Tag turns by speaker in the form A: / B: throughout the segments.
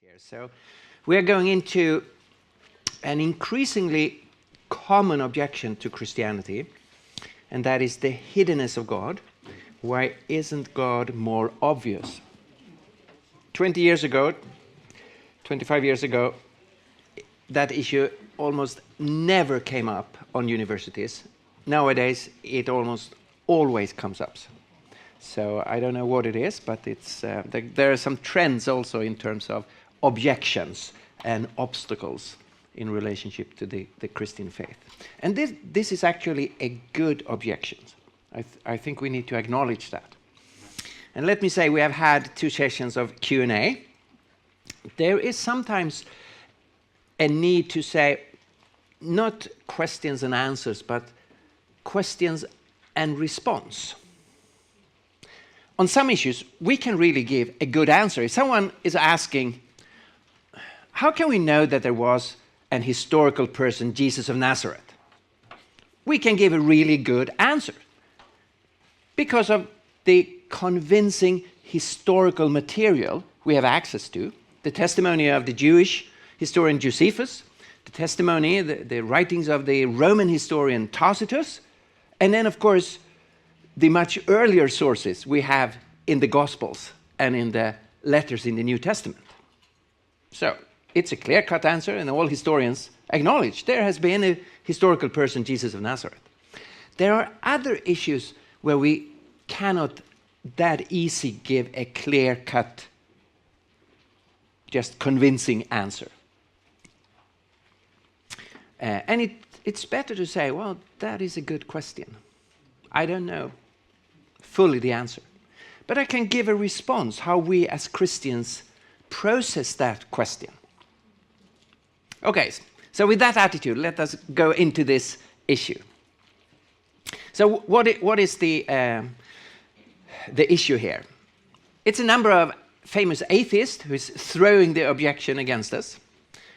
A: Here. So we are going into an increasingly common objection to Christianity, and that is the hiddenness of God. Why isn't God more obvious? 20 years ago, 25 years ago, that issue almost never came up on universities. Nowadays, it almost always comes up. So I don't know what it is, but it's there are some trends also in terms of objections and obstacles in relationship to the Christian faith. And this is actually a good objection. I think we need to acknowledge that. And let me say, we have had 2 sessions of Q&A. There is sometimes a need to say, not questions and answers, but questions and response. On some issues, we can really give a good answer. If someone is asking, how can we know that there was an historical person, Jesus of Nazareth? We can give a really good answer because of the convincing historical material we have access to, the testimony of the Jewish historian Josephus, the testimony, the writings of the Roman historian Tacitus, and then, of course, the much earlier sources we have in the Gospels and in the letters in the New Testament. So it's a clear-cut answer, and all historians acknowledge there has been a historical person, Jesus of Nazareth. There are other issues where we cannot that easy give a clear-cut, just convincing answer. And it's better to say, well, that is a good question. I don't know fully the answer. But I can give a response how we as Christians process that question. Okay, so with that attitude, let us go into this issue. So what is the issue here? It's a number of famous atheists who is throwing the objection against us.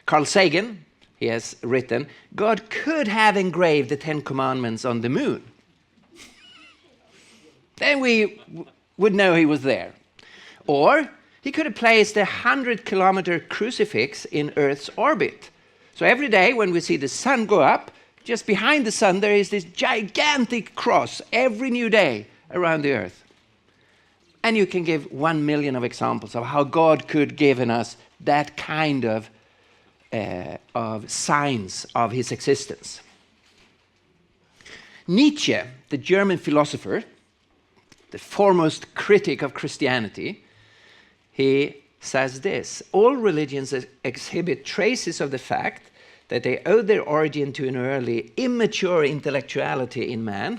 A: Carl Sagan, he has written, God could have engraved the 10 Commandments on the moon. Then we would know he was there. Or he could have placed a 100-kilometer crucifix in Earth's orbit. So every day when we see the sun go up, just behind the sun there is this gigantic cross every new day around the Earth. And you can give 1 million of examples of how God could given us that kind of signs of his existence. Nietzsche, the German philosopher, the foremost critic of Christianity, he says this: all religions exhibit traces of the fact that they owe their origin to an early immature intellectuality in man.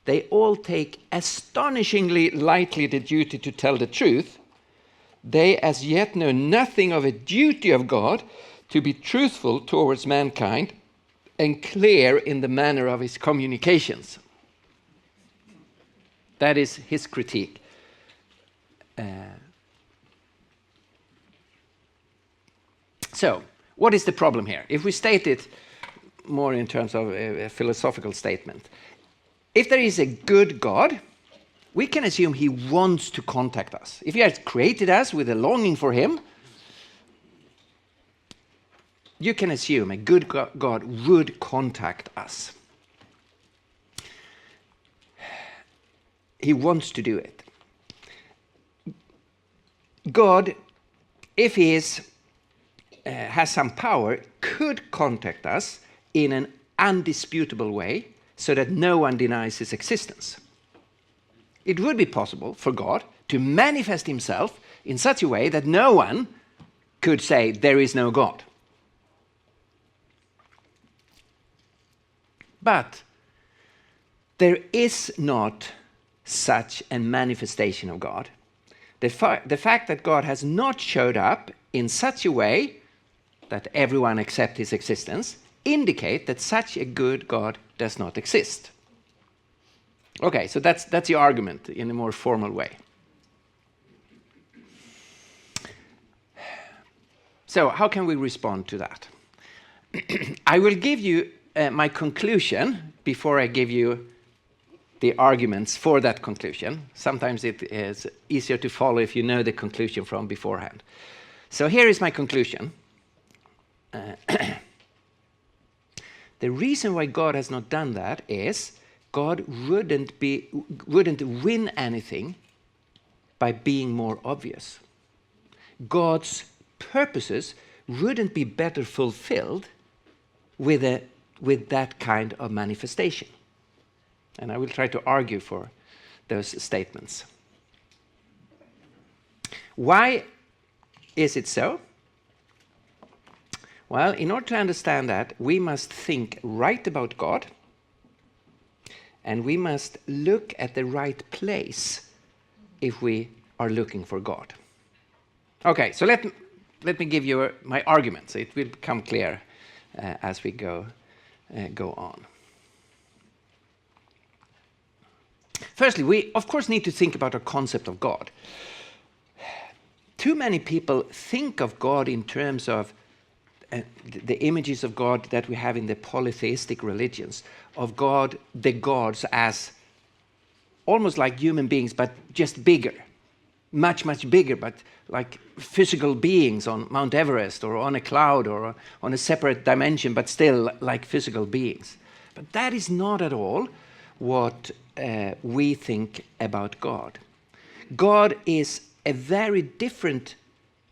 A: They all take astonishingly lightly the duty to tell the truth. They as yet know nothing of a duty of God to be truthful towards mankind and clear in the manner of his communications. That is his critique. So, what is the problem here? If we state it more in terms of a philosophical statement, if there is a good God, we can assume he wants to contact us. If he has created us with a longing for him, you can assume a good God would contact us. He wants to do it. God, if he has some power, could contact us in an undisputable way so that no one denies his existence. It would be possible for God to manifest himself in such a way that no one could say there is no God. But there is not such a manifestation of God. The fact that God has not showed up in such a way that everyone accepts his existence indicate that such a good God does not exist. Okay, so that's the argument in a more formal way. So how can we respond to that? I will give you my conclusion before I give you the arguments for that conclusion. Sometimes it is easier to follow if you know the conclusion from beforehand. So here is my conclusion. The reason why God has not done that is God wouldn't win anything by being more obvious. God's purposes wouldn't be better fulfilled with that kind of manifestation. And I will try to argue for those statements. Why is it so? Well, in order to understand that, we must think right about God, and we must look at the right place if we are looking for God. Okay, so let me give you my arguments. It will become clear as we go on. Firstly, we of course need to think about our concept of God. Too many people think of God in terms of the images of God that we have in the polytheistic religions, of God, the gods, as almost like human beings, but just bigger. Much, much bigger, but like physical beings on Mount Everest or on a cloud or on a separate dimension, but still like physical beings. But that is not at all what we think about God. God is a very different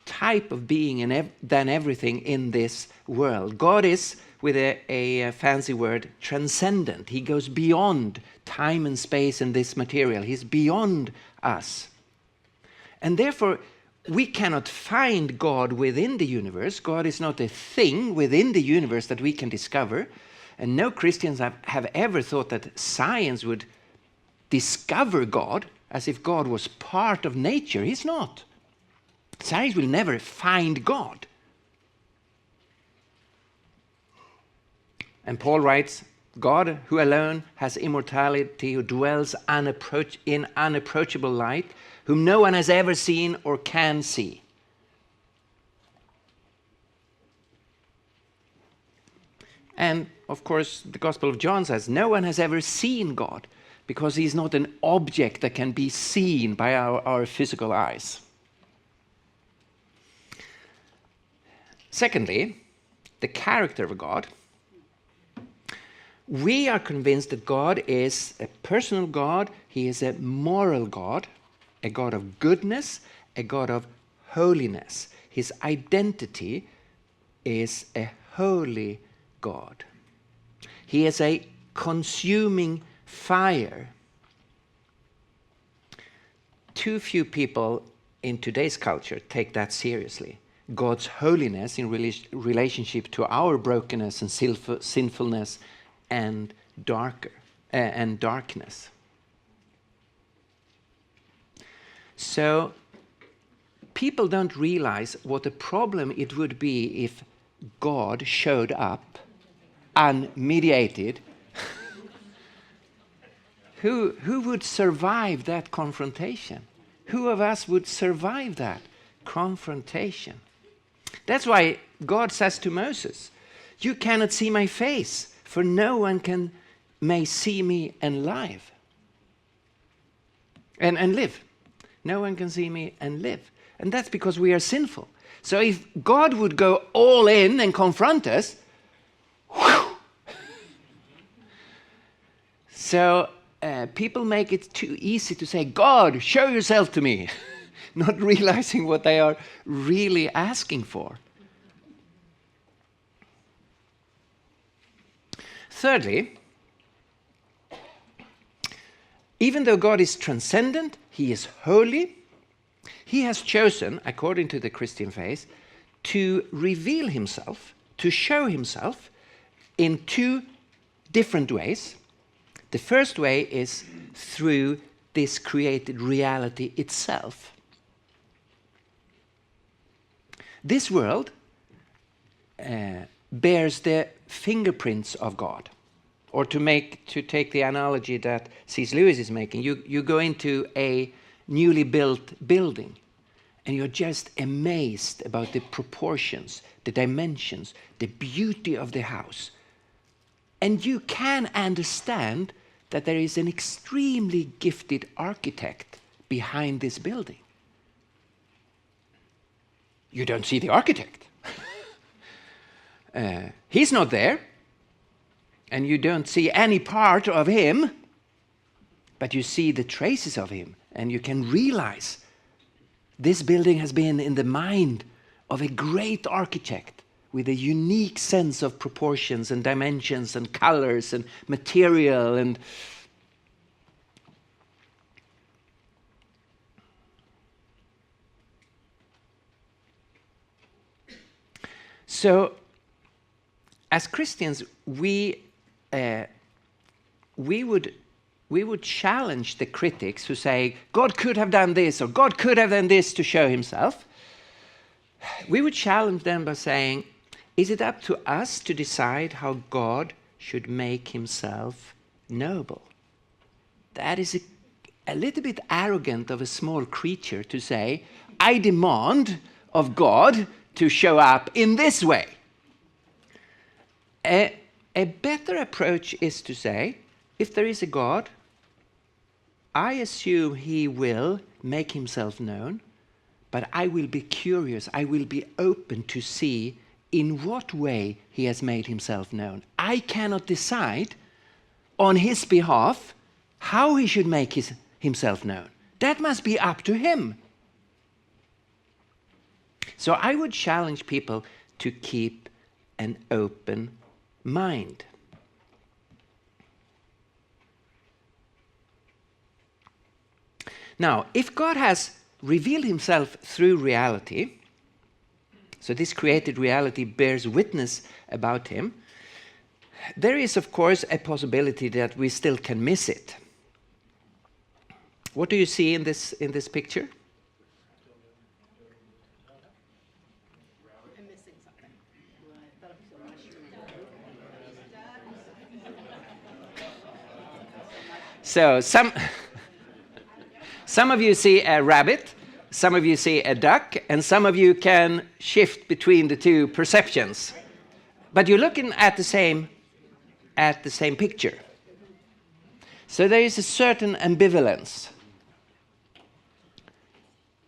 A: type of being than everything in this world. God is, with a fancy word, transcendent. He goes beyond time and space and this material. He's beyond us. And therefore, we cannot find God within the universe. God is not a thing within the universe that we can discover. And no Christians have ever thought that science would discover God as if God was part of nature. He's not. Science will never find God. And Paul writes, God who alone has immortality, who dwells in unapproachable light, whom no one has ever seen or can see. And of course, the Gospel of John says, no one has ever seen God, because he's not an object that can be seen by our physical eyes. Secondly, the character of God. We are convinced that God is a personal God. He is a moral God, a God of goodness, a God of holiness. His identity is a holy God. He is a consuming fire. Too few people in today's culture take that seriously. God's holiness in relationship to our brokenness and sinfulness and darkness. So people don't realize what a problem it would be if God showed up unmediated. Who would survive that confrontation? Who of us would survive that confrontation? That's why God says to Moses, you cannot see my face, for no one may see me and live. And live. No one can see me and live. And that's because we are sinful. So if God would go all in and confront us, whew, so people make it too easy to say, God, show yourself to me, not realizing what they are really asking for. Thirdly, even though God is transcendent, he is holy, he has chosen, according to the Christian faith, to reveal himself, to show himself in two different ways. The first way is through this created reality itself. This world bears the fingerprints of God. Or to take the analogy that C.S. Lewis is making, you go into a newly built building and you're just amazed about the proportions, the dimensions, the beauty of the house. And you can understand that there is an extremely gifted architect behind this building. you don't see the architect. He's not there, and you don't see any part of him, but you see the traces of him, and you can realize this building has been in the mind of a great architect with a unique sense of proportions and dimensions and colors and material and so as Christians we would challenge the critics who say God could have done this or God could have done this to show himself. We would challenge them by saying, is it up to us to decide how God should make himself knowable? That is a little bit arrogant of a small creature to say, I demand of God to show up in this way. A better approach is to say, if there is a God, I assume he will make himself known, but I will be curious, I will be open to see in what way he has made himself known. I cannot decide on his behalf how he should make himself known. That must be up to him. So I would challenge people to keep an open mind. Now, if God has revealed himself through reality, so this created reality bears witness about him, there is, of course, a possibility that we still can miss it. What do you see in this picture?
B: I'm missing something.
A: So some of you see a rabbit, some of you see a duck, and some of you can shift between the two perceptions. But you're looking at the same picture. So there is a certain ambivalence.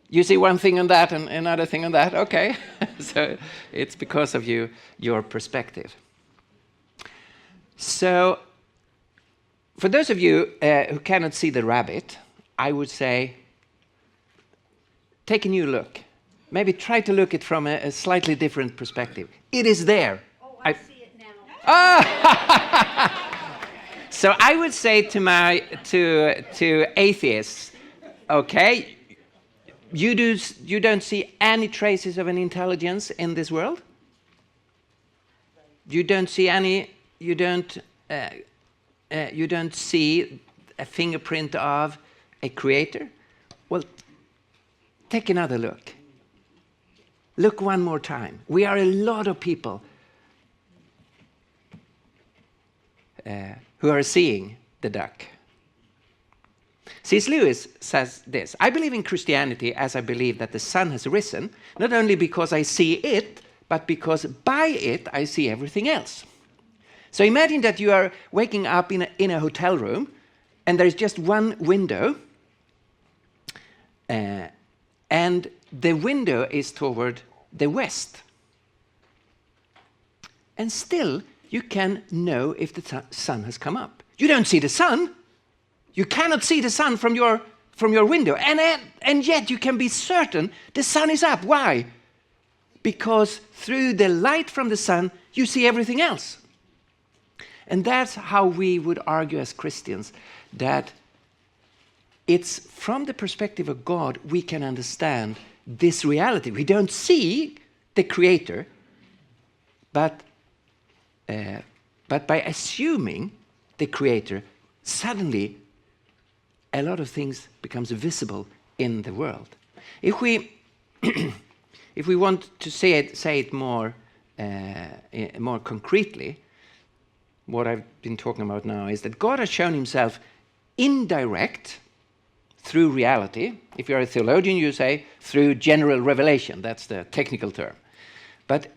A: You see one thing on that and another thing on that, okay. So it's because of your perspective. So for those of you who cannot see the rabbit, I would say, take a new look. Maybe try to look at it from a slightly different perspective. It is there.
B: Oh, I see it now.
A: So I would say to atheists, okay, you don't see any traces of an intelligence in this world. You don't see any. You don't see a fingerprint of a creator. Well, take another look. Look one more time. We are a lot of people who are seeing the duck. C.S. Lewis says this: I believe in Christianity as I believe that the sun has risen, not only because I see it, but because by it I see everything else. So imagine that you are waking up in a hotel room, and there's just one window, and the window is toward the west. And still, you can know if the sun has come up. You don't see the sun. You cannot see the sun from your window. And yet you can be certain the sun is up. Why? Because through the light from the sun, you see everything else. And that's how we would argue as Christians, that it's from the perspective of God we can understand this reality. We don't see the Creator, but by assuming the Creator, suddenly a lot of things becomes visible in the world. If we if we want to say it more concretely, what I've been talking about now is that God has shown himself indirect through reality. If you're a theologian, you say through general revelation. That's the technical term. But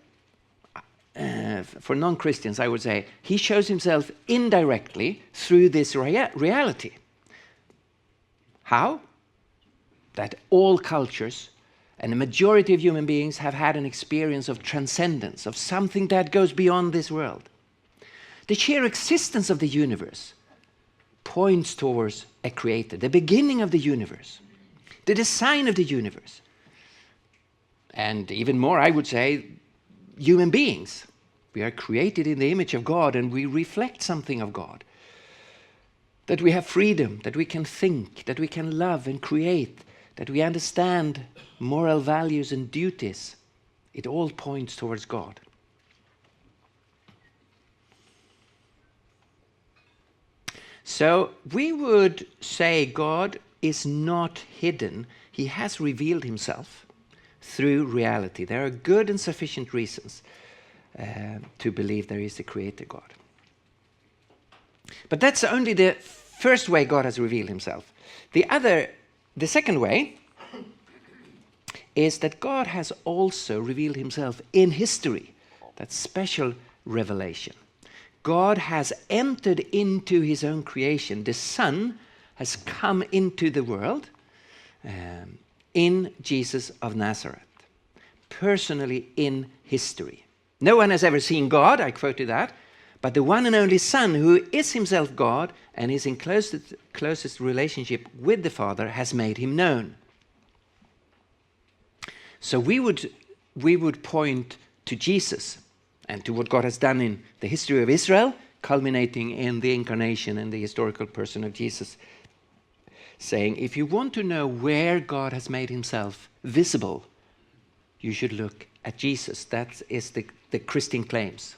A: for non-Christians, I would say he shows himself indirectly through this reality. How? That all cultures And the majority of human beings have had an experience of transcendence, of something that goes beyond this world. The sheer existence of the universe points towards a creator, the beginning of the universe, the design of the universe. And even more, I would say, human beings. We are created in the image of God and we reflect something of God. That we have freedom, that we can think, that we can love and create, that we understand moral values and duties. It all points towards God. So we would say God is not hidden. He has revealed himself through reality. There are good and sufficient reasons to believe there is a creator God. But that's only the first way God has revealed himself. The second way is that God has also revealed himself in history. That's special revelation. God has entered into his own creation. The Son has come into the world in Jesus of Nazareth, personally in history. No one has ever seen God, I quoted that, but the one and only Son, who is himself God and is in closest relationship with the Father, has made him known. So we would point to Jesus and to what God has done in the history of Israel, culminating in the incarnation and the historical person of Jesus, saying, if you want to know where God has made himself visible, you should look at Jesus. That is the Christian claims.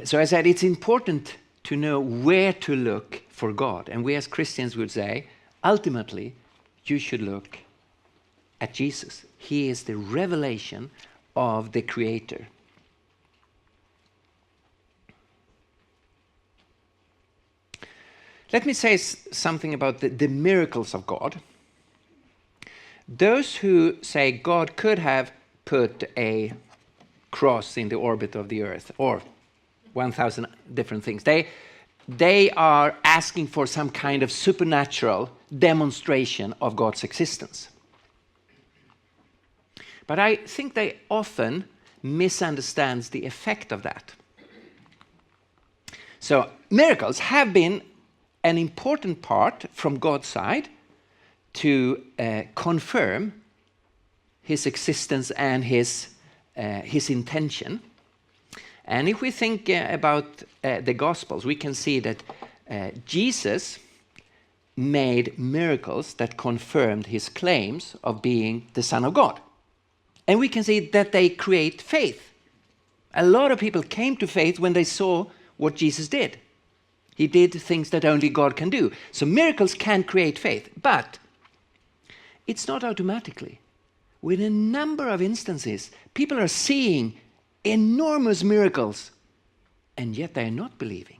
A: So I said it's important to know where to look for God. And we as Christians would say, ultimately, you should look at Jesus. He is the revelation of the Creator. Let me say something about the miracles of God. Those who say God could have put a cross in the orbit of the earth, or 1,000 different things, they are asking for some kind of supernatural demonstration of God's existence. But I think they often misunderstand the effect of that. So miracles have been an important part from God's side to confirm his existence and his intention. And if we think about the Gospels, we can see that Jesus made miracles that confirmed his claims of being the Son of God. And we can see that they create faith. A lot of people came to faith when they saw what Jesus did. He did things that only God can do. So miracles can create faith, but it's not automatically. With a number of instances, people are seeing enormous miracles, and yet they are not believing.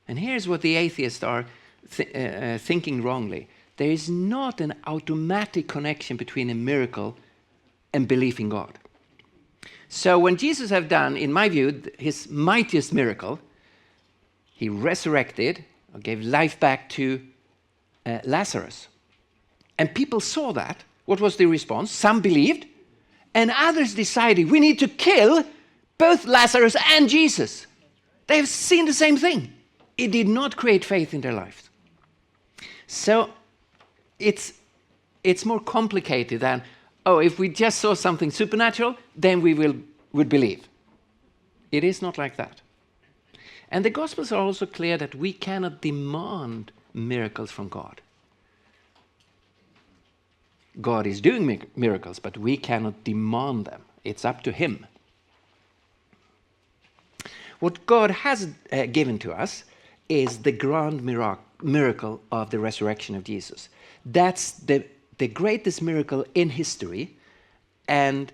A: And here's what the atheists are thinking wrongly. There is not an automatic connection between a miracle and belief in God. So when Jesus have done, in my view, his mightiest miracle, he resurrected, or gave life back to Lazarus. And people saw that. What was the response? Some believed, and others decided, we need to kill both Lazarus and Jesus. They have seen the same thing. It did not create faith in their lives. So it's more complicated than, if we just saw something supernatural, then we would believe. It is not like that. And the Gospels are also clear that we cannot demand miracles from God. God is doing miracles, but we cannot demand them. It's up to him. What God has given to us is the grand miracle of the resurrection of Jesus. That's the greatest miracle in history, and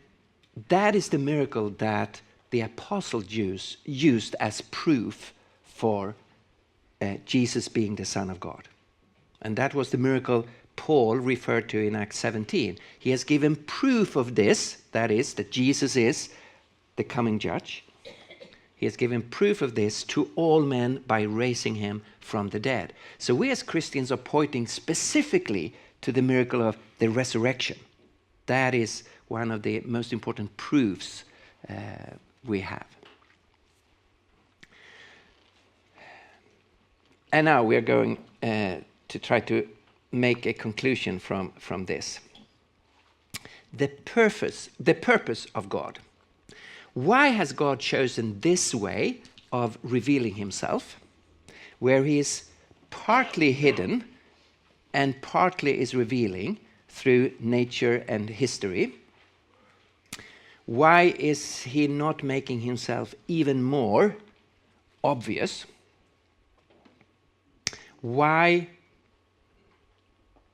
A: that is the miracle that the apostle Jews used as proof for Jesus being the Son of God. And that was the miracle Paul referred to in Acts 17. He has given proof of this, that is, that Jesus is the coming judge. He has given proof of this to all men by raising him from the dead. So we as Christians are pointing specifically to the miracle of the resurrection. That is one of the most important proofs we have. And now we are going to try to make a conclusion from this. The purpose of God. Why has God chosen this way of revealing himself, where he is partly hidden and partly is revealing through nature and history? Why is he not making himself even more obvious? Why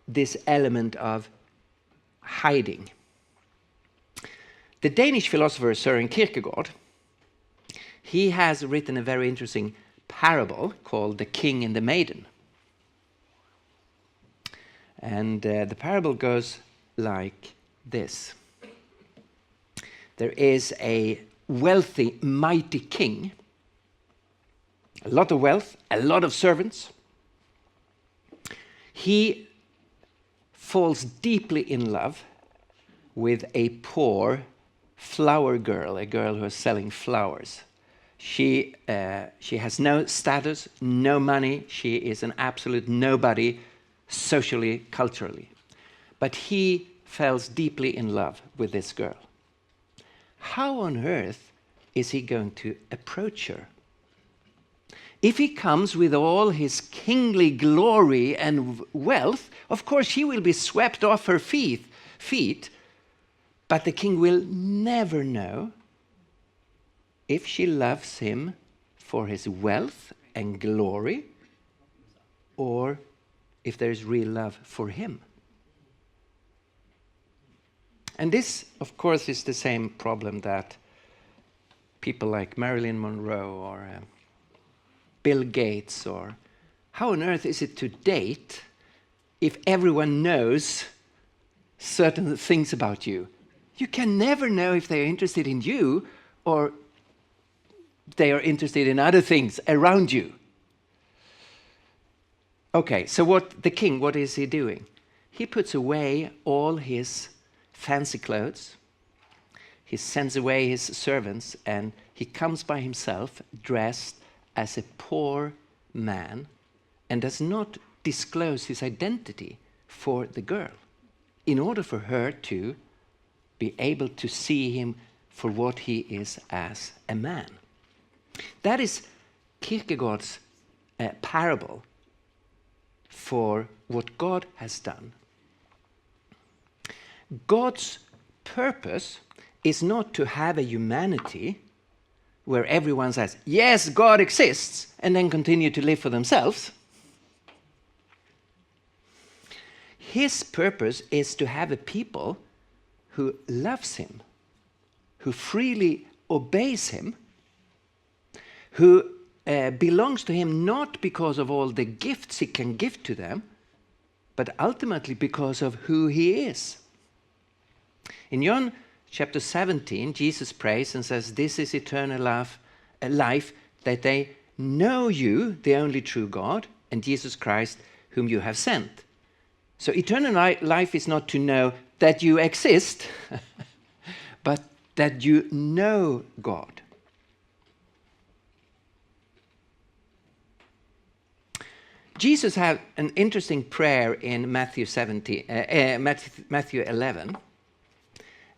A: this element of hiding? The Danish philosopher Søren Kierkegaard, he has written a very interesting parable called The King and the Maiden. And the parable goes like this. There is a wealthy, mighty king, a lot of wealth, a lot of servants. He falls deeply in love with a poor flower girl, a girl who is selling flowers. She has no status, no money. She is an absolute nobody socially, culturally. But he falls deeply in love with this girl. How on earth is he going to approach her? If he comes with all his kingly glory and wealth, of course he will be swept off her feet, but the king will never know if she loves him for his wealth and glory, or if there is real love for him. And this, of course, is the same problem that people like Marilyn Monroe or Bill Gates, or how on earth is it to date if everyone knows certain things about you? You can never know if they are interested in you or they are interested in other things around you. Okay, so what is he doing? He puts away all his fancy clothes, he sends away his servants, and he comes by himself dressed as a poor man and does not disclose his identity for the girl in order for her to be able to see him for what he is as a man. That is Kierkegaard's parable for what God has done. God's purpose is not to have a humanity where everyone says, yes, God exists, and then continue to live for themselves. His purpose is to have a people who loves him, who freely obeys him, who belongs to him not because of all the gifts he can give to them, but ultimately because of who he is. In John chapter 17, Jesus prays and says, this is eternal life, that they know you, the only true God, and Jesus Christ, whom you have sent. So eternal life is not to know that you exist, but that you know God. Jesus had an interesting prayer in Matthew 11,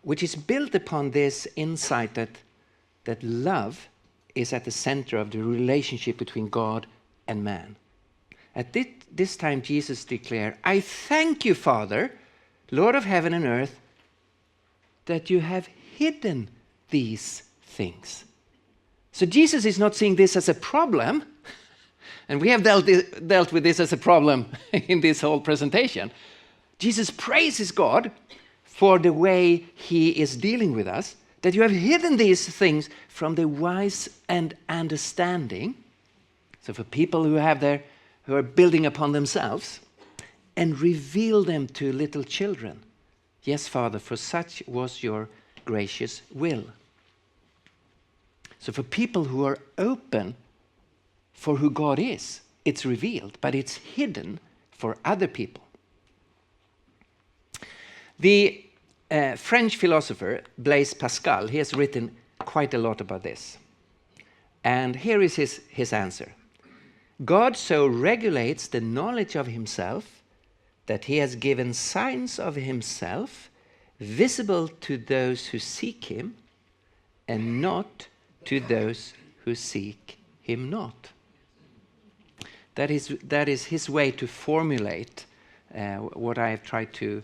A: which is built upon this insight that love is at the center of the relationship between God and man. At this time, Jesus declared, I thank you, Father, Lord of heaven and earth, that you have hidden these things. So Jesus is not seeing this as a problem, and we have dealt with this as a problem in this whole presentation. Jesus praises God for the way he is dealing with us, that you have hidden these things from the wise and understanding. So for people who are building upon themselves, and reveal them to little children. Yes, Father, for such was your gracious will. So for people who are open for who God is, it's revealed, but it's hidden for other people. The French philosopher Blaise Pascal, he has written quite a lot about this. And here is his answer. God so regulates the knowledge of himself that he has given signs of himself visible to those who seek him and not to those who seek him not. That is his way to formulate what I have tried to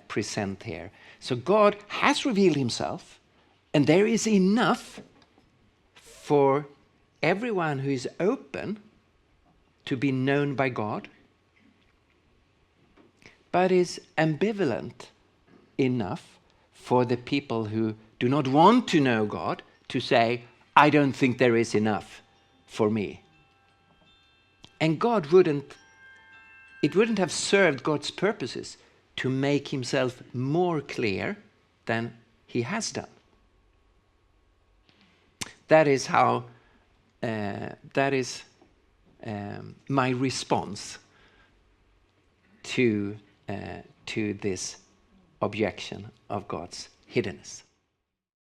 A: present here. So God has revealed himself, and there is enough for everyone who is open to be known by God, but is ambivalent enough for the people who do not want to know God to say, I don't think there is enough for me. And it wouldn't have served God's purposes to make himself more clear than he has done. That is how, my response to this objection of God's hiddenness.